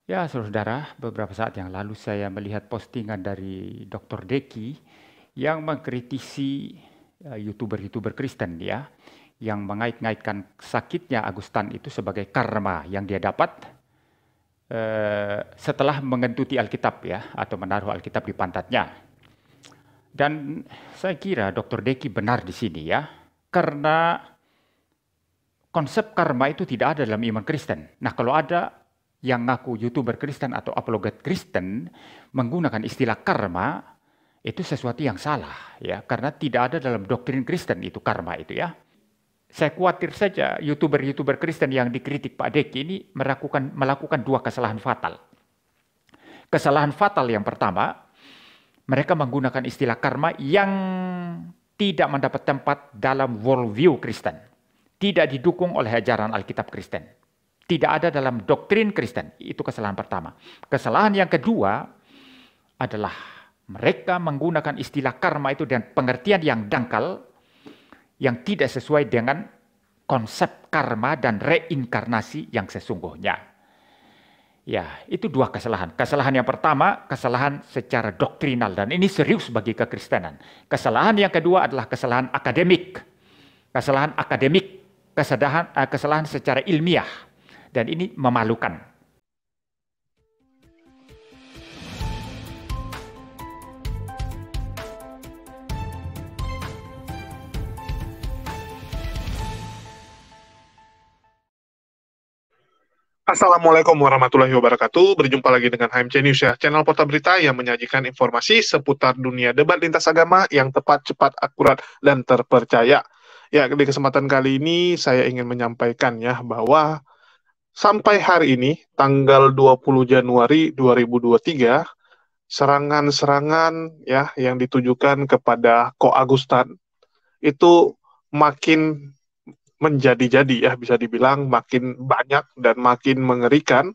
Ya, saudara, beberapa saat yang lalu saya melihat postingan dari Dr. Deki yang mengkritisi YouTuber-YouTuber Kristen ya, yang mengait-ngaitkan sakitnya Agustan itu sebagai karma yang dia dapat setelah mengentuti Alkitab ya, atau menaruh Alkitab di pantatnya. Dan saya kira Dr. Deki benar di sini ya, karena konsep karma itu tidak ada dalam iman Kristen. Nah, kalau ada yang ngaku YouTuber Kristen atau apologet Kristen menggunakan istilah karma, itu sesuatu yang salah ya, karena tidak ada dalam doktrin Kristen itu karma itu ya. Saya khawatir saja YouTuber-YouTuber Kristen yang dikritik Pak Deki ini melakukan dua kesalahan fatal. Kesalahan fatal yang pertama, mereka menggunakan istilah karma yang tidak mendapat tempat dalam worldview Kristen. Tidak didukung oleh ajaran Alkitab Kristen. Tidak ada dalam doktrin Kristen. Itu kesalahan pertama. Kesalahan yang kedua adalah mereka menggunakan istilah karma itu dengan pengertian yang dangkal, yang tidak sesuai dengan konsep karma dan reinkarnasi yang sesungguhnya. Ya, itu dua kesalahan. Kesalahan yang pertama, kesalahan secara doktrinal. Dan ini serius bagi kekristenan. Kesalahan yang kedua adalah kesalahan akademik. Kesalahan akademik, kesalahan secara ilmiah. Dan ini memalukan. Assalamualaikum warahmatullahi wabarakatuh. Berjumpa lagi dengan HMC News ya, channel Porta Berita yang menyajikan informasi seputar dunia debat lintas agama yang tepat, cepat, akurat, dan terpercaya. Ya, di kesempatan kali ini saya ingin menyampaikan ya bahwa sampai hari ini, tanggal 20 Januari 2023, serangan-serangan ya yang ditujukan kepada Ko Agustan itu makin menjadi-jadi ya, bisa dibilang makin banyak dan makin mengerikan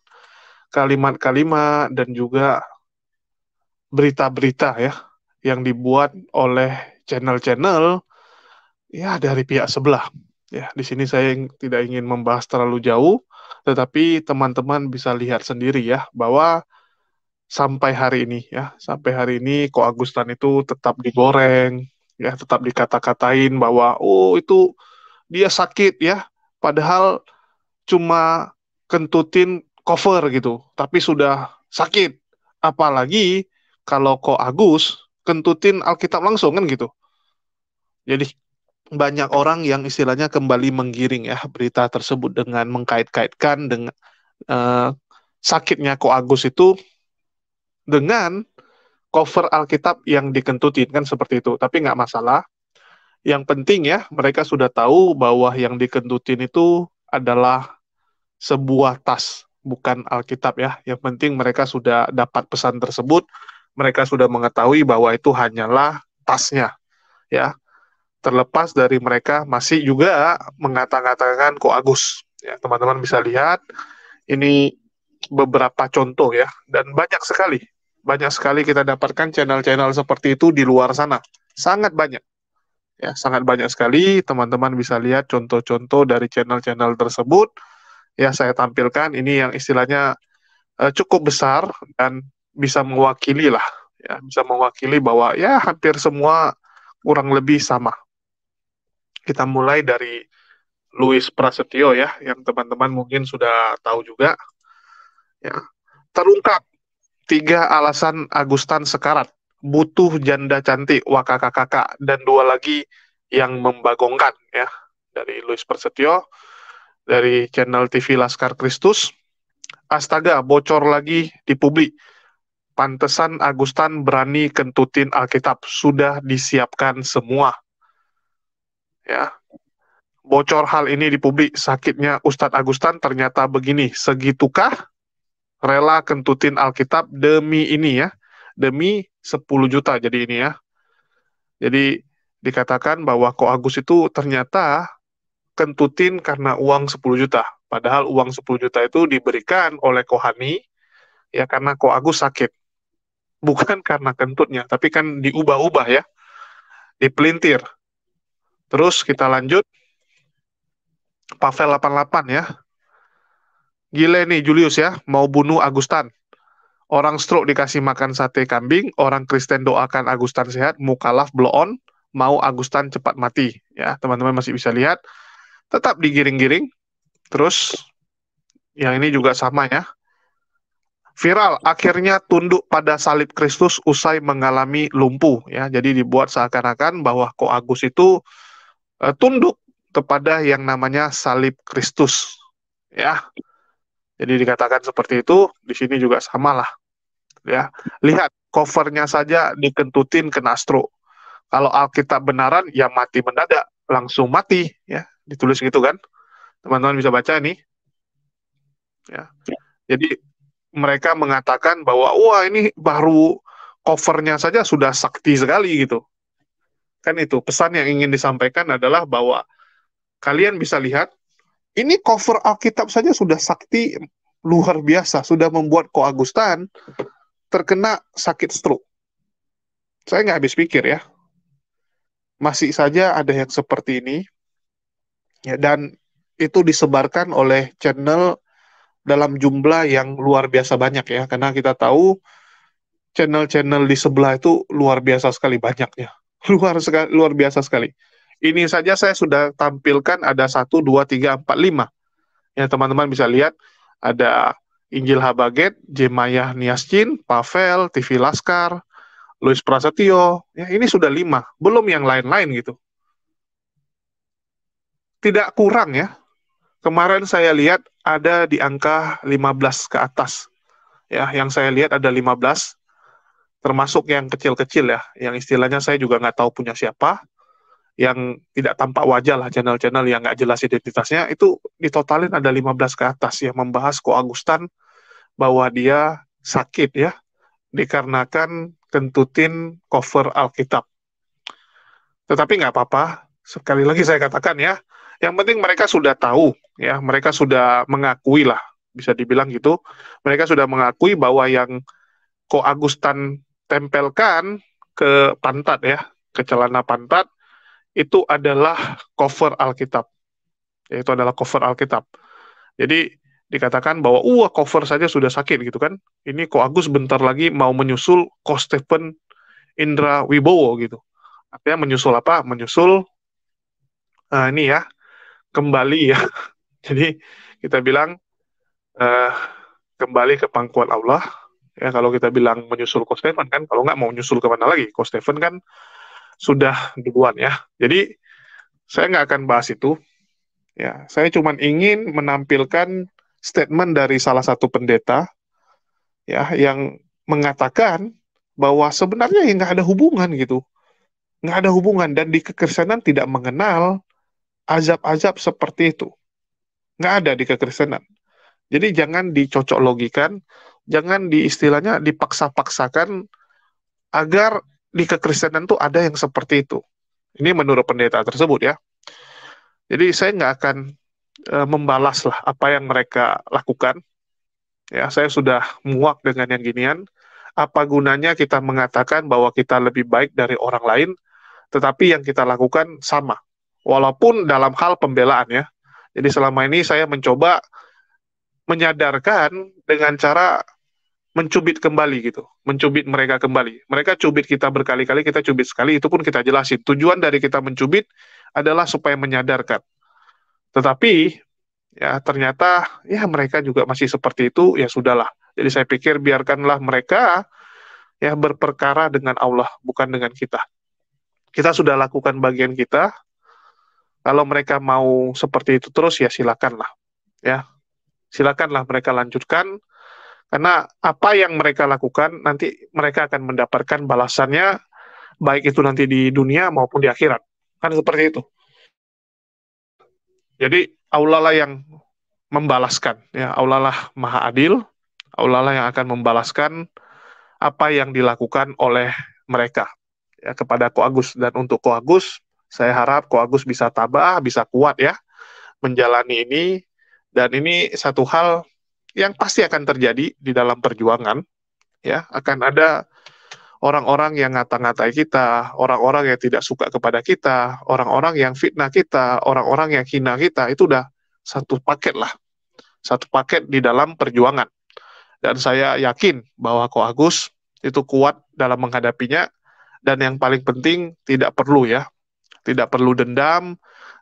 kalimat-kalimat dan juga berita-berita ya yang dibuat oleh channel-channel ya dari pihak sebelah. Ya, di sini saya tidak ingin membahas terlalu jauh, tetapi teman-teman bisa lihat sendiri ya bahwa sampai hari ini Ko Agustan itu tetap digoreng, ya tetap dikata-katain bahwa oh itu dia sakit ya, padahal cuma kentutin cover gitu, tapi sudah sakit. Apalagi kalau Ko Agus kentutin Alkitab langsung kan gitu. Jadi banyak orang yang istilahnya kembali menggiring ya berita tersebut dengan mengkait-kaitkan dengan eh, sakitnya Ko Agus itu dengan cover Alkitab yang dikentutin kan seperti itu. Tapi nggak masalah. Yang penting ya mereka sudah tahu bahwa yang dikentutin itu adalah sebuah tas, bukan Alkitab ya. Yang penting mereka sudah dapat pesan tersebut, mereka sudah mengetahui bahwa itu hanyalah tasnya, ya. Terlepas dari mereka masih juga mengata-ngatakan Ko Agus. Ya, teman-teman bisa lihat ini beberapa contoh ya, dan banyak sekali kita dapatkan channel-channel seperti itu di luar sana, sangat banyak. Ya, sangat banyak sekali teman-teman bisa lihat contoh-contoh dari channel-channel tersebut. Ya, saya tampilkan ini yang istilahnya cukup besar dan bisa mewakili lah, ya bisa mewakili bahwa ya hampir semua kurang lebih sama. Kita mulai dari Louis Prasetyo ya, yang teman-teman mungkin sudah tahu juga. Ya, terungkap 3 alasan Agustan sekarat, butuh janda cantik, wakakak dan 2 lagi yang membagongkan ya, dari Louis Prasetyo, dari channel TV Laskar Kristus. Astaga, bocor lagi di publik. Pantesan Agustan berani kentutin Alkitab, sudah disiapkan semua. Ya, bocor hal ini di publik, sakitnya Ustadz Agustan ternyata begini, segitukah rela kentutin Alkitab demi ini ya, demi 10 juta jadi ini ya. Jadi dikatakan bahwa Ko Agus itu ternyata kentutin karena uang 10 juta. Padahal uang 10 juta itu diberikan oleh Kohani ya karena Ko Agus sakit. Bukan karena kentutnya, tapi kan diubah-ubah ya, dipelintir. Terus kita lanjut, Pavel 88 ya. gile nih Julius ya, mau bunuh Agustan. Orang stroke dikasih makan sate kambing, orang Kristen doakan Agustan sehat, mukalaf blow on, mau Agustan cepat mati. Ya, teman-teman masih bisa lihat, tetap digiring-giring. Terus yang ini juga sama ya. Viral, akhirnya tunduk pada salib Kristus usai mengalami lumpuh. Ya, jadi dibuat seakan-akan bahwa Ko Agus itu tunduk kepada yang namanya salib Kristus. Ya, jadi dikatakan seperti itu. Di sini juga sama lah. Ya, lihat covernya saja dikentutin kena stroke. Kalau Alkitab benaran, ya mati mendadak, langsung mati. Ya, ditulis gitu kan. Teman-teman bisa baca nih. Ya, jadi mereka mengatakan bahwa wah ini baru covernya saja sudah sakti sekali gitu. Kan itu pesan yang ingin disampaikan adalah bahwa kalian bisa lihat ini cover Alkitab saja sudah sakti luar biasa, sudah membuat Ko Agustan terkena sakit stroke. Saya nggak habis pikir ya, masih saja ada yang seperti ini, ya, dan itu disebarkan oleh channel dalam jumlah yang luar biasa banyak ya, karena kita tahu channel-channel di sebelah itu luar biasa sekali banyaknya. Luar biasa sekali. Ini saja saya sudah tampilkan ada 1, 2, 3, 4, 5. Ya, teman-teman bisa lihat ada Injil Habaget, Jemaya Niascin, Pavel, TV Laskar, Luis Prasetyo. Ya, ini sudah 5, belum yang lain-lain gitu. Tidak kurang ya. Kemarin saya lihat ada di angka 15 ke atas. Ya, yang saya lihat ada 15, termasuk yang kecil-kecil ya, yang istilahnya saya juga nggak tahu punya siapa, yang tidak tampak wajah lah, channel-channel yang nggak jelas identitasnya, itu ditotalin ada 15 ke atas yang membahas Ko Agustan bahwa dia sakit ya, dikarenakan kentutin cover Alkitab. Tetapi nggak apa-apa, sekali lagi saya katakan ya, yang penting mereka sudah tahu, ya, mereka sudah mengakui lah, bisa dibilang gitu, mereka sudah mengakui bahwa yang Ko Agustan tempelkan ke pantat ya, ke celana pantat, itu adalah cover Alkitab. Yaitu adalah cover Alkitab. Jadi dikatakan bahwa cover saja sudah sakit gitu kan. Ini Ko Agus bentar lagi mau menyusul Ko Stephen Indra Wibowo gitu. Artinya menyusul apa? Menyusul ini ya, kembali ya. Jadi kita bilang uh, kembali ke pangkuan Allah. Ya, kalau kita bilang menyusul Ko Stephen kan, kalau nggak mau menyusul kemana lagi? Ko Stephen kan sudah duluan ya. Jadi saya nggak akan bahas itu. Ya, saya cuma ingin menampilkan statement dari salah satu pendeta ya yang mengatakan bahwa sebenarnya ya nggak ada hubungan gitu, nggak ada hubungan, dan di kekristenan tidak mengenal azab-azab seperti itu, nggak ada di kekristenan. Jadi jangan dicocok logikan, jangan di istilahnya dipaksa-paksakan agar di kekristenan tuh ada yang seperti itu. Ini menurut pendeta tersebut ya. Jadi saya nggak akan membalas lah apa yang mereka lakukan. Ya, saya sudah muak dengan yang ginian. Apa gunanya kita mengatakan bahwa kita lebih baik dari orang lain, tetapi yang kita lakukan sama. Walaupun dalam hal pembelaan ya. Jadi selama ini saya mencoba menyadarkan dengan cara mencubit kembali gitu, mencubit mereka kembali. Mereka cubit kita berkali-kali, kita cubit sekali, itu pun kita jelasin. Tujuan dari kita mencubit adalah supaya menyadarkan. Tetapi ya ternyata ya mereka juga masih seperti itu, ya sudahlah. Jadi saya pikir biarkanlah mereka ya berperkara dengan Allah, bukan dengan kita. Kita sudah lakukan bagian kita. Kalau mereka mau seperti itu terus ya silakanlah. Ya, silakanlah mereka lanjutkan, karena apa yang mereka lakukan nanti mereka akan mendapatkan balasannya, baik itu nanti di dunia maupun di akhirat. Kan seperti itu. Jadi Allah lah yang membalaskan, ya, Allah lah Maha Adil, Allah lah yang akan membalaskan apa yang dilakukan oleh mereka ya kepada Ko Agus. Dan untuk Ko Agus, saya harap Ko Agus bisa tabah, bisa kuat ya menjalani ini, dan ini satu hal yang pasti akan terjadi di dalam perjuangan ya, akan ada orang-orang yang ngata-ngatai kita, orang-orang yang tidak suka kepada kita, orang-orang yang fitnah kita, orang-orang yang hina kita, itu udah satu paket lah. satu paket di dalam perjuangan. Dan saya yakin bahwa Ko Agus itu kuat dalam menghadapinya, dan yang paling penting tidak perlu ya, tidak perlu dendam,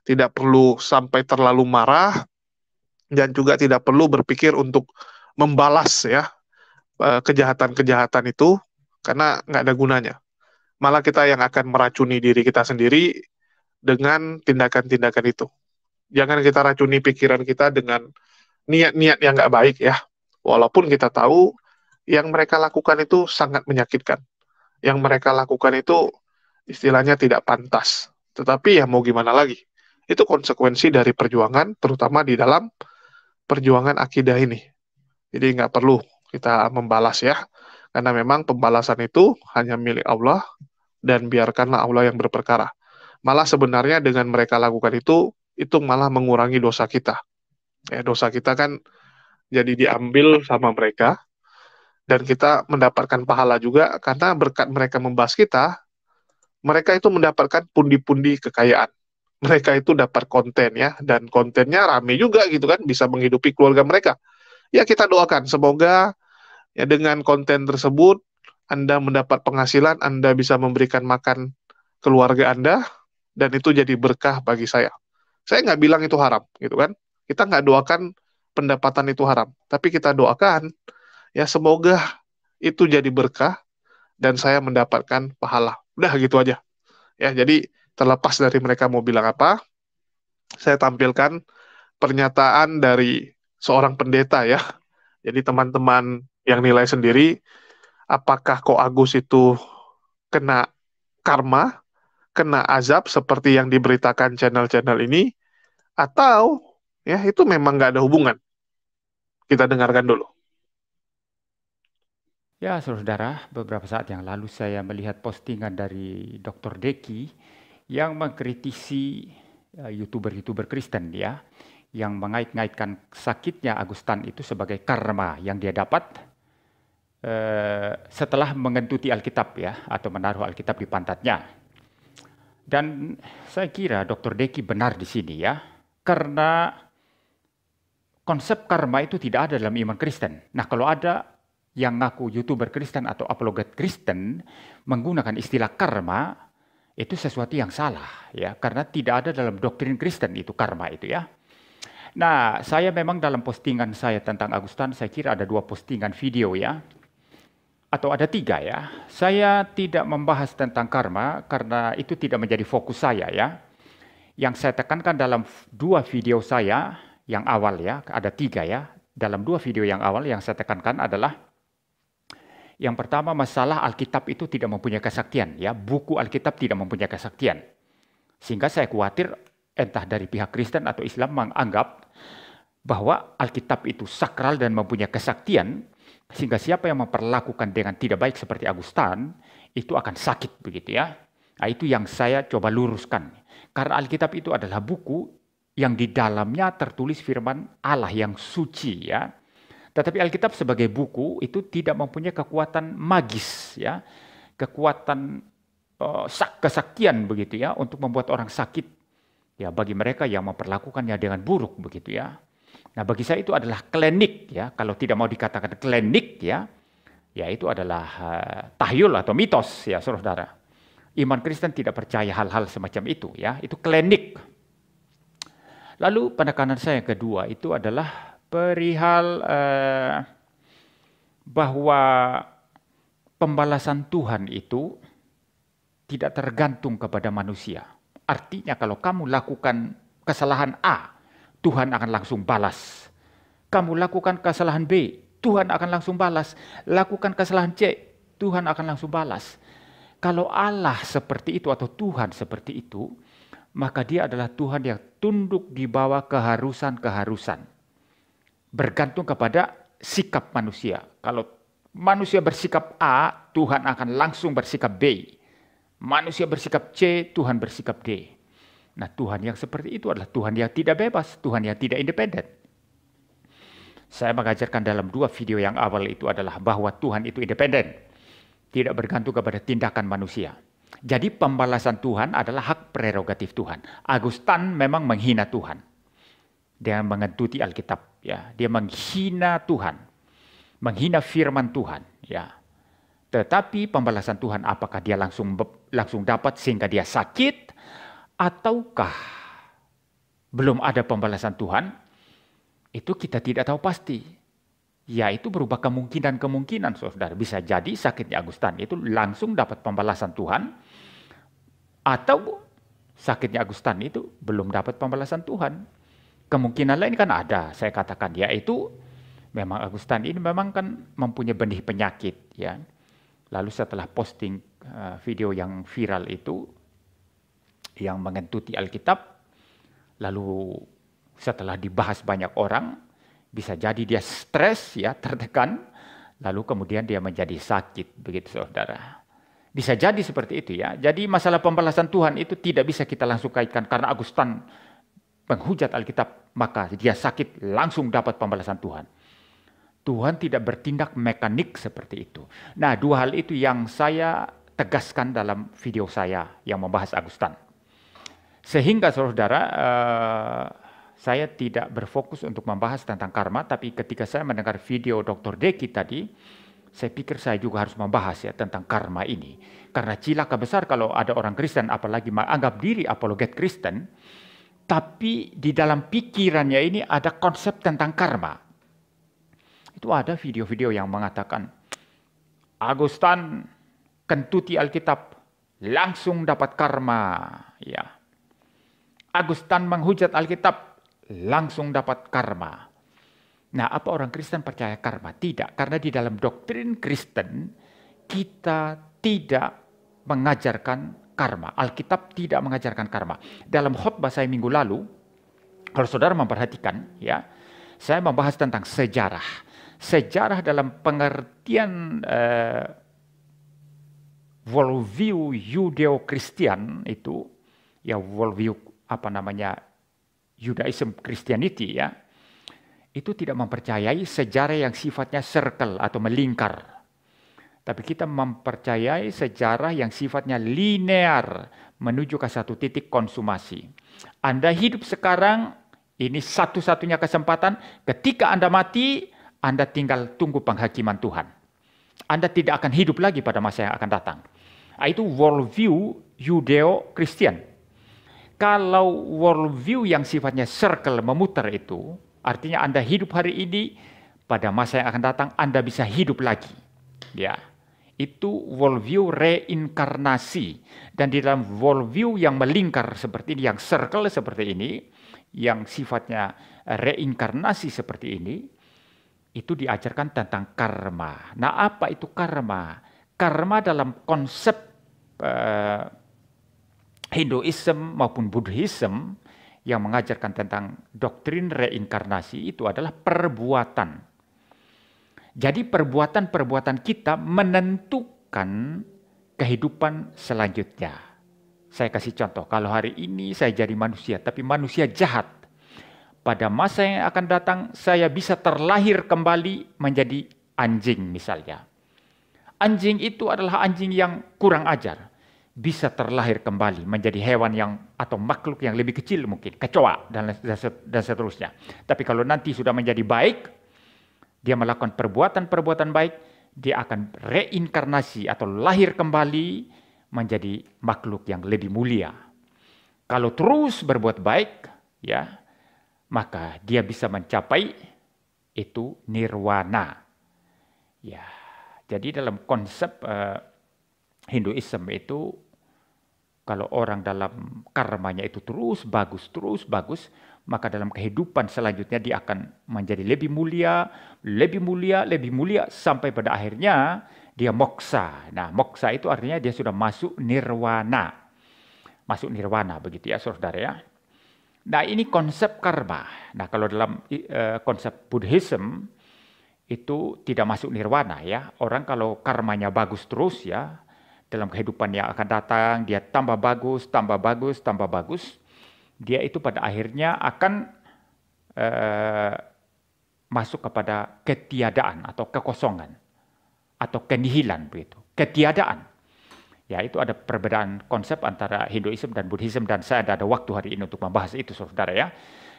tidak perlu sampai terlalu marah, dan juga tidak perlu berpikir untuk membalas ya kejahatan-kejahatan itu, karena nggak ada gunanya. Malah kita yang akan meracuni diri kita sendiri dengan tindakan-tindakan itu. Jangan kita racuni pikiran kita dengan niat-niat yang nggak baik ya. Walaupun kita tahu yang mereka lakukan itu sangat menyakitkan. Yang mereka lakukan itu istilahnya tidak pantas. Tetapi ya mau gimana lagi. Itu konsekuensi dari perjuangan, terutama di dalam perjuangan akidah ini. Jadi nggak perlu kita membalas ya. Karena memang pembalasan itu hanya milik Allah, dan biarkanlah Allah yang berperkara. Malah sebenarnya dengan mereka lakukan itu malah mengurangi dosa kita. Ya, dosa kita kan jadi diambil sama mereka, dan kita mendapatkan pahala juga karena berkat mereka membahas kita, mereka itu mendapatkan pundi-pundi kekayaan. Mereka itu dapat konten ya, dan kontennya rame juga gitu kan, bisa menghidupi keluarga mereka. Ya kita doakan semoga ya dengan konten tersebut Anda mendapat penghasilan, Anda bisa memberikan makan keluarga Anda, dan itu jadi berkah bagi saya. Saya nggak bilang itu haram, gitu kan? Kita nggak doakan pendapatan itu haram, tapi kita doakan ya semoga itu jadi berkah dan saya mendapatkan pahala. Udah gitu aja. Ya, jadi terlepas dari mereka mau bilang apa, saya tampilkan pernyataan dari seorang pendeta ya. Jadi teman-teman yang nilai sendiri, apakah Ko Agus itu kena karma, kena azab seperti yang diberitakan channel-channel ini, atau ya itu memang nggak ada hubungan. Kita dengarkan dulu. Ya, saudara, beberapa saat yang lalu saya melihat postingan dari Dr. Deki yang mengkritisi YouTuber-YouTuber Kristen ya, yang mengait-ngaitkan sakitnya Agustan itu sebagai karma yang dia dapat setelah mengentuti Alkitab ya, atau menaruh Alkitab di pantatnya. Dan saya kira Dr. Deki benar di sini ya, karena konsep karma itu tidak ada dalam iman Kristen. Nah, kalau ada yang ngaku YouTuber Kristen atau apologet Kristen menggunakan istilah karma, itu sesuatu yang salah ya, karena tidak ada dalam doktrin Kristen itu karma itu ya. Nah, saya memang dalam postingan saya tentang Agustan, saya kira ada 2 postingan video ya, atau ada 3 ya. Saya tidak membahas tentang karma karena itu tidak menjadi fokus saya ya. Yang saya tekankan dalam 2 video saya yang awal ya, ada 3 ya. Dalam 2 video yang awal yang saya tekankan adalah yang pertama, masalah Alkitab itu tidak mempunyai kesaktian ya, buku Alkitab tidak mempunyai kesaktian. Sehingga saya khawatir entah dari pihak Kristen atau Islam menganggap bahwa Alkitab itu sakral dan mempunyai kesaktian, sehingga siapa yang memperlakukan dengan tidak baik seperti Agustan itu akan sakit begitu ya. Nah, itu yang saya coba luruskan. Karena Alkitab itu adalah buku yang di dalamnya tertulis firman Allah yang suci ya. Tetapi Alkitab sebagai buku itu tidak mempunyai kekuatan magis ya, kekuatan kesaktian begitu ya, untuk membuat orang sakit ya, bagi mereka yang memperlakukannya dengan buruk begitu ya. Nah, bagi saya itu adalah klinik ya, kalau tidak mau dikatakan klinik ya, ya itu adalah tahyul atau mitos ya saudara. Iman Kristen tidak percaya hal-hal semacam itu ya, itu klinik. Lalu penekanan saya yang kedua itu adalah perihal bahwa pembalasan Tuhan itu tidak tergantung kepada manusia. Artinya kalau kamu lakukan kesalahan A, Tuhan akan langsung balas. Kamu lakukan kesalahan B, Tuhan akan langsung balas. Lakukan kesalahan C, Tuhan akan langsung balas. Kalau Allah seperti itu atau Tuhan seperti itu, maka dia adalah Tuhan yang tunduk di bawah keharusan-keharusan. Bergantung kepada sikap manusia. Kalau manusia bersikap A, Tuhan akan langsung bersikap B. Manusia bersikap C, Tuhan bersikap D. Nah, Tuhan yang seperti itu adalah Tuhan yang tidak bebas, Tuhan yang tidak independen. Saya mengajarkan dalam 2 video yang awal itu adalah bahwa Tuhan itu independen, tidak bergantung kepada tindakan manusia. Jadi pembalasan Tuhan adalah hak prerogatif Tuhan. Agustan memang menghina Tuhan. Dia mengentuti Alkitab, ya. Dia menghina Tuhan, menghina firman Tuhan, ya. Tetapi pembalasan Tuhan apakah dia langsung dapat sehingga dia sakit, ataukah belum ada pembalasan Tuhan? Itu kita tidak tahu pasti. Ya, itu berubah kemungkinan-kemungkinan, saudara. Bisa jadi sakitnya Agustan itu langsung dapat pembalasan Tuhan, atau sakitnya Agustan itu belum dapat pembalasan Tuhan. Kemungkinan lain kan ada, saya katakan, yaitu memang Agustan ini memang kan mempunyai benih penyakit, ya. Lalu setelah posting video yang viral itu, yang mengentuti Alkitab, lalu setelah dibahas banyak orang, bisa jadi dia stres, ya, tertekan, lalu kemudian dia menjadi sakit, begitu saudara. Bisa jadi seperti itu, ya. Jadi masalah pembalasan Tuhan itu tidak bisa kita langsung kaitkan karena Agustan penghujat Alkitab, maka dia sakit langsung dapat pembalasan Tuhan. Tuhan tidak bertindak mekanik seperti itu. Nah, dua hal itu yang saya tegaskan dalam video saya yang membahas Agustan. Sehingga saudara, saya tidak berfokus untuk membahas tentang karma, tapi ketika saya mendengar video Dr. Deki tadi, saya pikir saya juga harus membahas, ya, tentang karma ini. Karena cilaka besar kalau ada orang Kristen, apalagi menganggap diri apologet Kristen, tapi di dalam pikirannya ini ada konsep tentang karma. Itu ada video-video yang mengatakan, Agustan kentuti Alkitab, langsung dapat karma. Ya. Agustan menghujat Alkitab, langsung dapat karma. Nah, apa orang Kristen percaya karma? Tidak, karena di dalam doktrin Kristen, kita tidak mengajarkan karma. Alkitab tidak mengajarkan karma. Dalam khotbah saya minggu lalu, kalau saudara memperhatikan, ya, saya membahas tentang sejarah. Sejarah dalam pengertian worldview Yudeo-Kristian itu, ya, worldview Judaism Christianity, ya, itu tidak mempercayai sejarah yang sifatnya circle atau melingkar. Tapi kita mempercayai sejarah yang sifatnya linear menuju ke satu titik konsumasi. Anda hidup sekarang, ini satu-satunya kesempatan. Ketika Anda mati, Anda tinggal tunggu penghakiman Tuhan. Anda tidak akan hidup lagi pada masa yang akan datang. Itu worldview Judeo-Kristen. Kalau worldview yang sifatnya circle memutar itu, artinya Anda hidup hari ini, pada masa yang akan datang Anda bisa hidup lagi. Ya, itu worldview reinkarnasi. Dan di dalam worldview yang melingkar seperti ini, yang circle seperti ini, yang sifatnya reinkarnasi seperti ini, itu diajarkan tentang karma. Nah, apa itu karma? Karma dalam konsep Hinduism maupun Buddhism yang mengajarkan tentang doktrin reinkarnasi itu adalah perbuatan. Jadi perbuatan-perbuatan kita menentukan kehidupan selanjutnya. Saya kasih contoh, kalau hari ini saya jadi manusia, tapi manusia jahat. Pada masa yang akan datang, saya bisa terlahir kembali menjadi anjing misalnya. Anjing itu adalah anjing yang kurang ajar. Bisa terlahir kembali menjadi hewan yang atau makhluk yang lebih kecil mungkin, kecoa dan seterusnya. Tapi kalau nanti sudah menjadi baik, dia melakukan perbuatan-perbuatan baik, dia akan reinkarnasi atau lahir kembali menjadi makhluk yang lebih mulia. Kalau terus berbuat baik, ya, maka dia bisa mencapai itu nirwana. Ya, jadi dalam konsep Hinduism itu, kalau orang dalam karmanya itu terus bagus, maka dalam kehidupan selanjutnya dia akan menjadi lebih mulia, sampai pada akhirnya dia moksa. Nah, moksa itu artinya dia sudah masuk nirwana. Masuk nirwana, begitu ya, saudara ya. Nah, ini konsep karma. Nah, kalau dalam konsep Buddhism itu tidak masuk nirwana, ya. Orang kalau karmanya bagus terus, ya, dalam kehidupan yang akan datang, dia tambah bagus, dia itu pada akhirnya akan masuk kepada ketiadaan atau kekosongan atau kenihilan, begitu. Ketiadaan. Ya, itu ada perbedaan konsep antara Hinduism dan Buddhism, dan saya tidak ada waktu hari ini untuk membahas itu, saudara ya.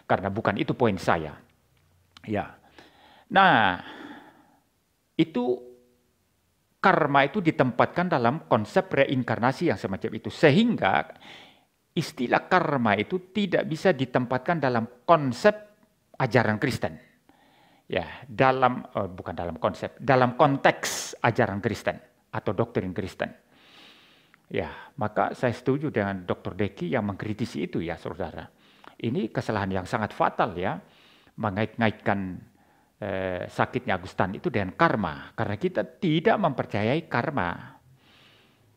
karena bukan itu poin saya. Ya. Nah, itu karma itu ditempatkan dalam konsep reinkarnasi yang semacam itu, sehingga istilah karma itu tidak bisa ditempatkan dalam konsep ajaran Kristen. Ya, bukan dalam konsep, dalam konteks ajaran Kristen atau doktrin Kristen. Ya, maka saya setuju dengan Dr. Deki yang mengkritisi itu ya, saudara. Ini kesalahan yang sangat fatal ya, mengait-ngaitkan sakitnya Agustan itu dengan karma, karena kita tidak mempercayai karma.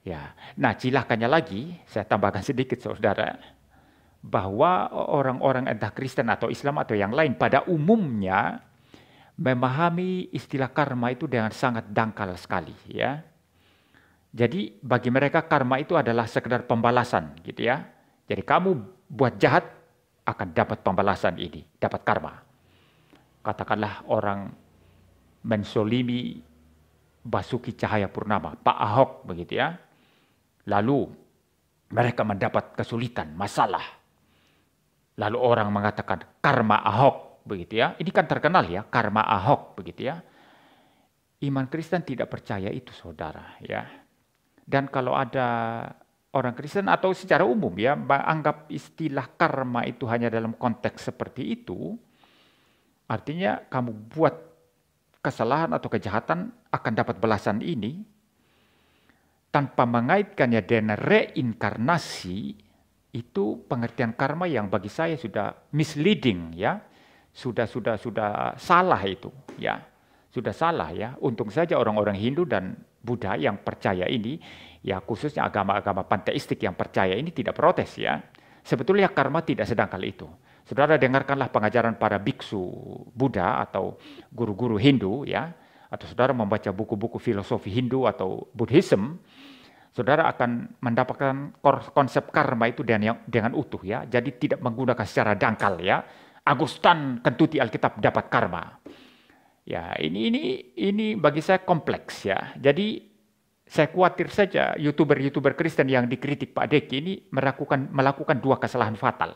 Ya, nah cilakannya lagi, saya tambahkan sedikit saudara, bahwa orang-orang entah Kristen atau Islam atau yang lain pada umumnya memahami istilah karma itu dengan sangat dangkal sekali ya. Jadi bagi mereka karma itu adalah sekedar pembalasan gitu ya. Jadi kamu buat jahat akan dapat pembalasan ini, dapat karma. Katakanlah orang mensolimi Basuki Cahayapurnama, Pak Ahok begitu ya. Lalu mereka mendapat kesulitan, masalah. Lalu orang mengatakan karma Ahok begitu ya. Ini kan terkenal ya, karma Ahok begitu ya. Iman Kristen tidak percaya itu saudara ya. Dan kalau ada orang Kristen atau secara umum ya, anggap istilah karma itu hanya dalam konteks seperti itu, artinya kamu buat kesalahan atau kejahatan akan dapat balasan ini, tanpa mengaitkannya dengan reinkarnasi, itu pengertian karma yang bagi saya sudah misleading ya, sudah salah itu ya, sudah salah ya. Untung saja orang-orang Hindu dan Buddha yang percaya ini, ya khususnya agama-agama panteistik yang percaya ini tidak protes ya. Sebetulnya karma tidak sedangkal itu. Saudara dengarkanlah pengajaran para biksu Buddha atau guru-guru Hindu ya, atau saudara membaca buku-buku filosofi Hindu atau Buddhism, saudara akan mendapatkan konsep karma itu dengan utuh ya. Jadi tidak menggunakan secara dangkal ya. Agustan kentuti Alkitab dapat karma. Ya, ini bagi saya kompleks ya. Jadi saya khawatir saja YouTuber Kristen yang dikritik Pak Deki ini melakukan dua kesalahan fatal.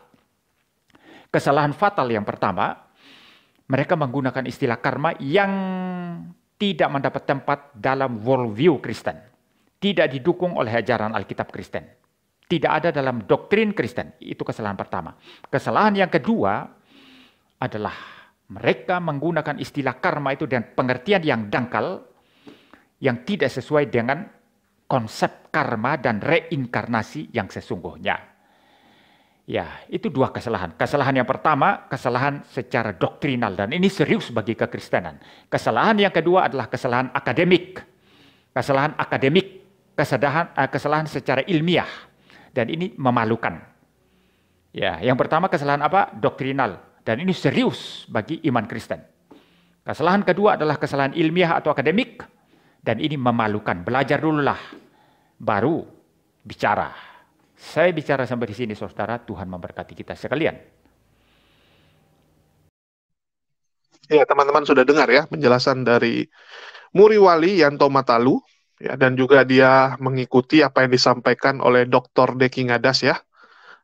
Kesalahan fatal yang pertama, mereka menggunakan istilah karma yang tidak mendapat tempat dalam worldview Kristen. Tidak didukung oleh ajaran Alkitab Kristen. Tidak ada dalam doktrin Kristen. Itu kesalahan pertama. Kesalahan yang kedua adalah mereka menggunakan istilah karma itu dengan pengertian yang dangkal, yang tidak sesuai dengan konsep karma dan reinkarnasi yang sesungguhnya. Ya, itu dua kesalahan. Kesalahan yang pertama, kesalahan secara doktrinal, dan ini serius bagi kekristenan. Kesalahan yang kedua adalah kesalahan akademik. Kesalahan akademik, kesalahan secara ilmiah. Dan ini memalukan. Ya, yang pertama kesalahan apa? Doktrinal. Dan ini serius bagi iman Kristen. Kesalahan kedua adalah kesalahan ilmiah atau akademik. Dan ini memalukan. Belajar dululah. Baru bicara. Saya bicara sampai di sini, saudara. Tuhan memberkati kita sekalian. Ya, teman-teman sudah dengar ya penjelasan dari Muriwali Yanto Matalu. Ya, dan juga dia mengikuti apa yang disampaikan oleh Dr. Deki Ngadas ya.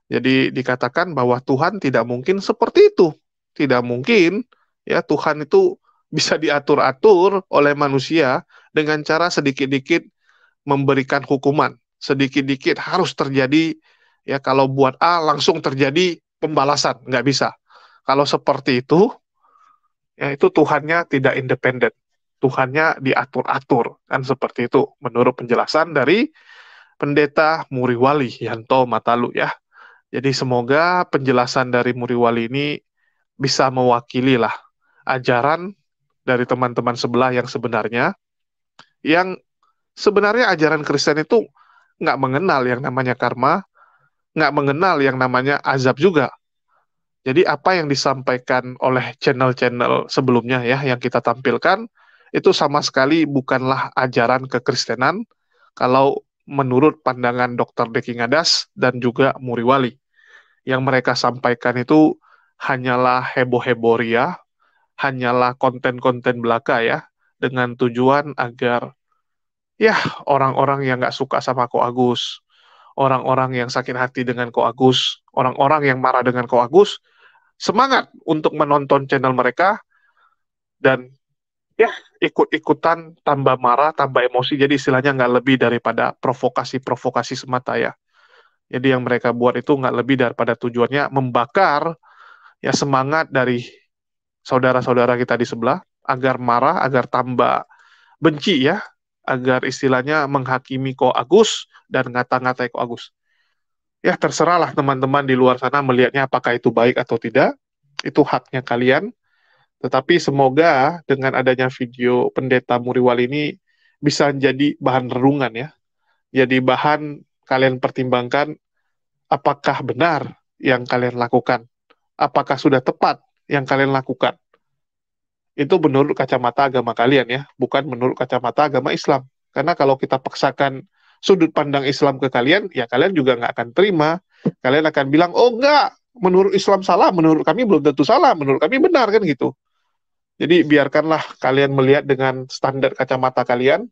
Jadi dikatakan bahwa Tuhan tidak mungkin seperti itu. Tidak mungkin ya Tuhan itu bisa diatur-atur oleh manusia dengan cara sedikit-dikit memberikan hukuman. Sedikit-dikit harus terjadi ya, kalau buat A langsung terjadi pembalasan, nggak bisa. Kalau seperti itu, ya itu Tuhannya tidak independen. Tuhannya diatur-atur, kan seperti itu menurut penjelasan dari Pendeta Muriwali Yanto Matalu ya. Jadi semoga penjelasan dari Muriwali ini bisa mewakili lah ajaran dari teman-teman sebelah yang sebenarnya ajaran Kristen itu nggak mengenal yang namanya karma, nggak mengenal yang namanya azab juga. Jadi apa yang disampaikan oleh channel-channel sebelumnya ya yang kita tampilkan itu sama sekali bukanlah ajaran kekristenan kalau menurut pandangan Dr. Deki Ngadas dan juga Muriwali. Yang mereka sampaikan itu hanyalah heboh-heboh ria, hanyalah konten-konten belaka ya, dengan tujuan agar ya orang-orang yang nggak suka sama Ko Agus, orang-orang yang sakit hati dengan Ko Agus, orang-orang yang marah dengan Ko Agus, semangat untuk menonton channel mereka dan ya ikut-ikutan tambah marah, tambah emosi. Jadi istilahnya nggak lebih daripada provokasi-provokasi semata ya. Jadi yang mereka buat itu nggak lebih daripada tujuannya membakar ya semangat dari saudara-saudara kita di sebelah agar marah, agar tambah benci ya, agar istilahnya menghakimi Ko Agus dan ngata-ngatai Ko Agus. Ya terserahlah teman-teman di luar sana melihatnya apakah itu baik atau tidak. Itu haknya kalian. Tetapi semoga dengan adanya video Pendeta Muriwal ini bisa jadi bahan renungan ya. Jadi bahan kalian pertimbangkan apakah benar yang kalian lakukan. Apakah sudah tepat yang kalian lakukan. Itu menurut kacamata agama kalian ya, bukan menurut kacamata agama Islam. Karena kalau kita paksakan sudut pandang Islam ke kalian, ya kalian juga nggak akan terima. Kalian akan bilang, oh enggak, menurut Islam salah, menurut kami belum tentu salah, menurut kami benar kan gitu. Jadi biarkanlah kalian melihat dengan standar kacamata kalian,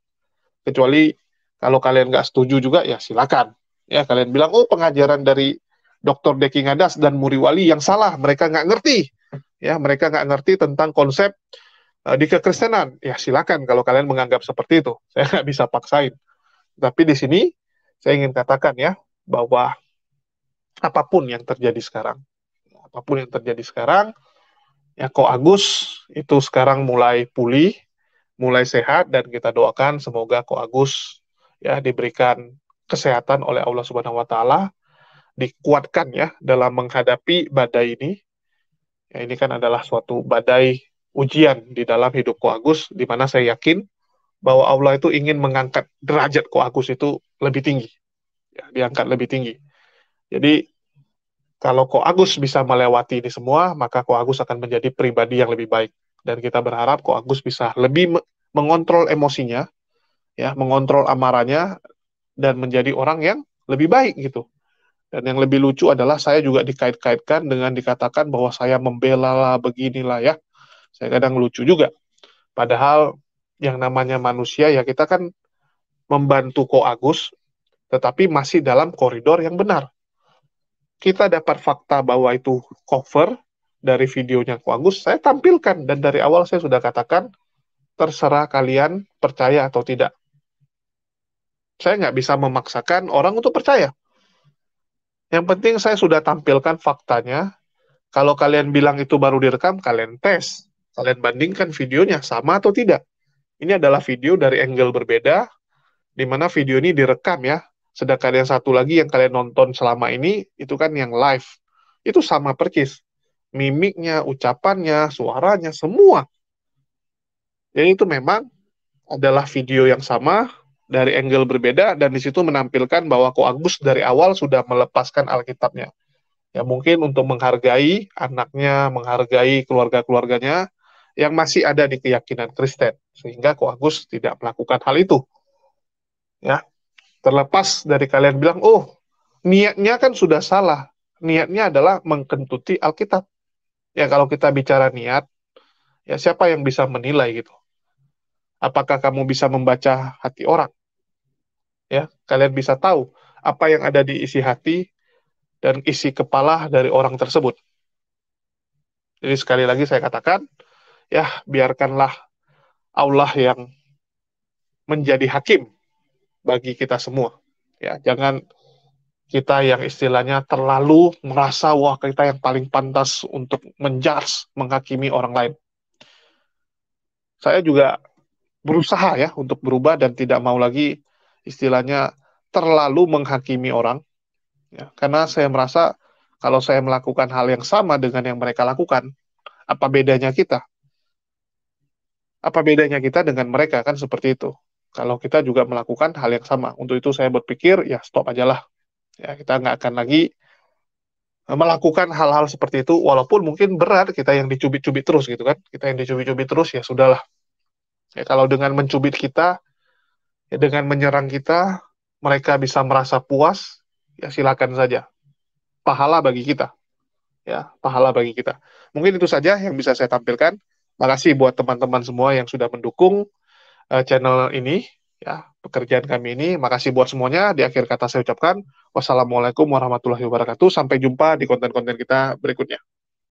kecuali kalau kalian nggak setuju juga ya silakan. Ya kalian bilang, oh pengajaran dari Dr. Deki Ngadas dan Muriwali yang salah, mereka nggak ngerti. Ya mereka nggak ngerti tentang konsep di kekristenan. Ya silakan kalau kalian menganggap seperti itu. Saya nggak bisa paksain. Tapi di sini saya ingin katakan ya bahwa apapun yang terjadi sekarang, apapun yang terjadi sekarang, ya Ko Agus itu sekarang mulai pulih, mulai sehat dan kita doakan semoga Ko Agus ya diberikan kesehatan oleh Allah Subhanahu wa taala, dikuatkan ya dalam menghadapi badai ini. Ya ini kan adalah suatu badai ujian di dalam hidup Ko Agus di mana saya yakin bahwa Allah itu ingin mengangkat derajat Ko Agus itu lebih tinggi, ya, diangkat lebih tinggi. Jadi kalau Ko Agus bisa melewati ini semua, maka Ko Agus akan menjadi pribadi yang lebih baik. Dan kita berharap Ko Agus bisa lebih mengontrol emosinya, ya, mengontrol amarahnya, dan menjadi orang yang lebih baik gitu. Dan yang lebih lucu adalah saya juga dikait-kaitkan dengan dikatakan bahwa saya membela lah, beginilah ya. Saya kadang lucu juga. Padahal yang namanya manusia ya kita kan membantu Ko Agus, tetapi masih dalam koridor yang benar. Kita dapat fakta bahwa itu cover dari videonya Ko Agus, saya tampilkan. Dan dari awal saya sudah katakan, terserah kalian percaya atau tidak. Saya nggak bisa memaksakan orang untuk percaya. Yang penting saya sudah tampilkan faktanya. Kalau kalian bilang itu baru direkam, kalian tes. Kalian bandingkan videonya, sama atau tidak. Ini adalah video dari angle berbeda, di mana video ini direkam ya. Sedangkan yang satu lagi yang kalian nonton selama ini, itu kan yang live. Itu sama persis. Mimiknya, ucapannya, suaranya, semua. Jadi itu memang adalah video yang sama, dari angle berbeda, dan di situ menampilkan bahwa Ko Agus dari awal sudah melepaskan Alkitabnya. Ya mungkin untuk menghargai anaknya, menghargai keluarga-keluarganya, yang masih ada di keyakinan Kristen. Sehingga Ko Agus tidak melakukan hal itu. Ya, terlepas dari kalian bilang, oh, niatnya kan sudah salah. Niatnya adalah mengkentuti Alkitab. Ya, kalau kita bicara niat, ya siapa yang bisa menilai gitu? Apakah kamu bisa membaca hati orang? Ya, kalian bisa tahu apa yang ada di isi hati dan isi kepala dari orang tersebut. Jadi sekali lagi saya katakan, ya biarkanlah Allah yang menjadi hakim bagi kita semua. Ya, jangan kita yang istilahnya terlalu merasa wah kita yang paling pantas untuk menjudge, menghakimi orang lain. Saya juga berusaha ya untuk berubah dan tidak mau lagi istilahnya terlalu menghakimi orang. Ya, karena saya merasa kalau saya melakukan hal yang sama dengan yang mereka lakukan, apa bedanya kita? Apa bedanya kita dengan mereka kan seperti itu. Kalau kita juga melakukan hal yang sama. Untuk itu saya berpikir ya stop aja lah. Ya, kita nggak akan lagi melakukan hal-hal seperti itu walaupun mungkin berat kita yang dicubit-cubit terus gitu kan. Kita yang dicubit-cubit terus ya sudahlah. Ya, kalau dengan mencubit kita, ya, dengan menyerang kita, mereka bisa merasa puas, ya silakan saja. Pahala bagi kita. Ya, pahala bagi kita. Mungkin itu saja yang bisa saya tampilkan. Makasih buat teman-teman semua yang sudah mendukung channel ini, ya, pekerjaan kami ini. Makasih buat semuanya. Di akhir kata saya ucapkan wassalamualaikum warahmatullahi wabarakatuh. Sampai jumpa di konten-konten kita berikutnya.